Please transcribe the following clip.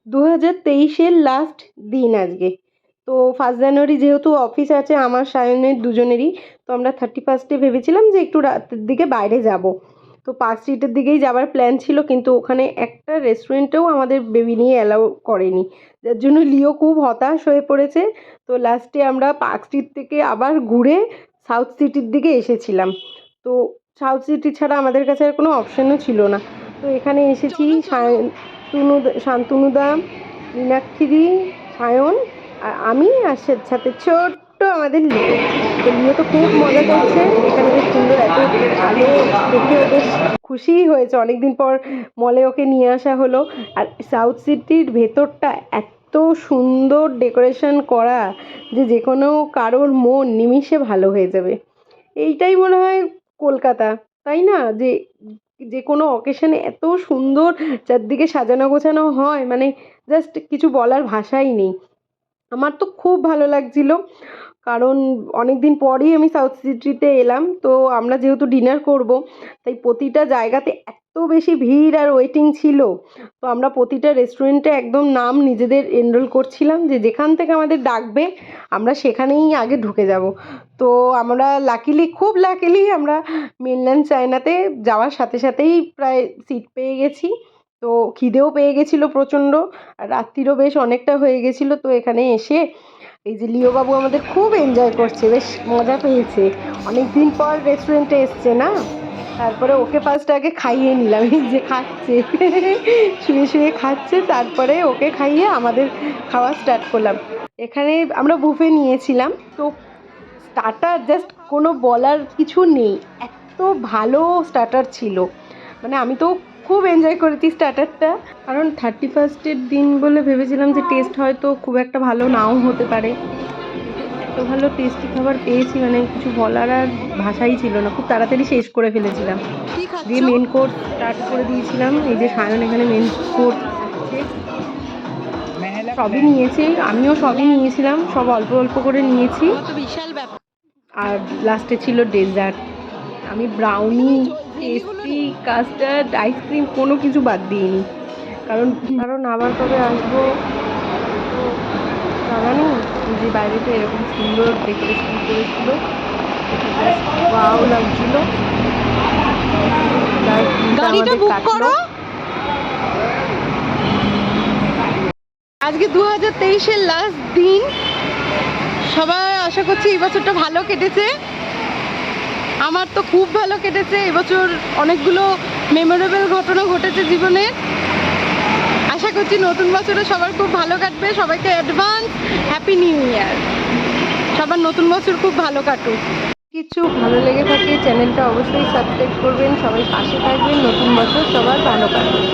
2023-এর last দিন আজকে। তো 1 জানুয়ারি যেহেতু অফিস আছে আমার সায়নের দুজনেরই, তো আমরা 31 ভেবেছিলাম যে একটু রাতের দিকে বাইরে যাব। তো পার্ক স্ট্রিটের দিকেই যাওয়ার প্ল্যান ছিল, কিন্তু ওখানে একটা রেস্টুরেন্টেও আমাদের বেবি নিয়ে অ্যালাউ করেনি, যার জন্য লিও খুব হতাশ হয়ে পড়েছে। তো লাস্টে আমরা পার্ক স্ট্রিট থেকে আবার ঘুরে সাউথ সিটির দিকে এসেছিলাম। তো সাউথ সিটি ছাড়া আমাদের কাছে আর কোনো অপশানও ছিল না। তো এখানে এসেছি শান্তনুদা, মীনাক্ষীদি, সায়ন আর আমি, আর সাথে ছোট্ট আমাদের লিও। তো লিও তো খুব মজা করছে, এখানে বেশ সুন্দর এত আলো দেখে বেশ খুশিই হয়েছে, অনেকদিন পর মলে ওকে নিয়ে আসা হলো। আর সাউথ সিটির ভেতরটা এত সুন্দর ডেকোরেশন করা যে কোনো কারোর মন নিমিষে ভালো হয়ে যাবে। এইটাই মনে হয় কলকাতা, তাই না? যে কোনো অকেশনে এত সুন্দর চারদিকে সাজানো গোছানো হয়, মানে জাস্ট কিছু বলার ভাষাই নেই। আমার তো খুব ভালো লাগছিল, কারণ অনেক দিন পরেই আমি সাউথ সিটিতে এলাম। তো আমরা যেহেতু ডিনার করব, তাই প্রতিটা জায়গাতে এত বেশি ভিড় আর ওয়েটিং ছিল। তো আমরা প্রতিটা রেস্টুরেন্টে একদম নাম নিজেদের এনরোল করছিলাম, যে যেখান থেকে আমাদের ডাকবে আমরা সেখানেই আগে ঢুকে যাব। তো আমরা খুব লাকিলি আমরা মেনল্যান্ড চায়নাতে যাওয়ার সাথে সাথেই প্রায় সিট পেয়ে গেছি। তো খিদেও পেয়ে গেছিলো প্রচণ্ড, আর রাত্রিরও বেশ অনেকটা হয়ে গেছিলো। তো এখানে এসে এই যে লিও বাবু আমাদের খুব এনজয় করছে, বেশ মজা পেয়েছে, অনেক দিন পর রেস্টুরেন্টে এসছে না। তারপরে ওকে ফার্স্ট আগে খাইয়ে নিলাম, এই যে খাচ্ছে শুয়ে শুয়ে খাচ্ছে, তারপরে ওকে খাইয়ে আমাদের খাওয়া স্টার্ট করলাম। এখানে আমরা বুফে নিয়েছিলাম, তো স্টার্টার জাস্ট কোনো বলার কিছু নেই, এত ভালো স্টার্টার ছিল, মানে আমি তো খুব এনজয় করেছি স্টার্টারটা। কারণ 31-এর দিন বলে ভেবেছিলাম যে টেস্ট হয়তো খুব একটা ভালো নাও হতে পারে। এত ভালো টেস্টি খাবার পেয়েছি, মানে কিছু বলার আর ভাষাই ছিল না, খুব তাড়াতাড়ি শেষ করে ফেলেছিলাম। দিয়ে মেন কোর্স স্টার্ট করে দিয়েছিলাম। এই যে সায়ন এখানে মেন কোর্স খাচ্ছে, সবই নিয়েছি, আমিও সবই নিয়েছিলাম, সব অল্প অল্প করে নিয়েছি। আর লাস্টে ছিল ডেজার্ট, আমি ব্রাউনি, পেস্ট্রি, কাস্টার্ড, আইসক্রিম কোনো কিছু বাদ দিইনি, কারণ আবার কবে আসবো তো জানা নেই। যে বাইরেটা এরকম সুন্দর ডেকোরেশন করেছিল, ওয়াও লাগছিল। গাড়িটা বুক করো। আজকে 2023-এর লাস্ট দিন, সবাই আশা করছি এই বছরটা ভালো কেটেছে। আমার তো খুব ভালো কেটেছে এবছর, অনেকগুলো মেমোরেবল ঘটনা ঘটেছে জীবনে। আশা করছি নতুন বছরে সবার খুব ভালো কাটবে। সবাইকে অ্যাডভান্স হ্যাপি নিউ ইয়ার, সবার নতুন বছর খুব ভালো কাটুক। কিছু ভালো লেগে থাকে চ্যানেলটা অবশ্যই সাবস্ক্রাইব করবেন, সবাই পাশে থাকবেন, নতুন বছর সবার ভালো কাটুক।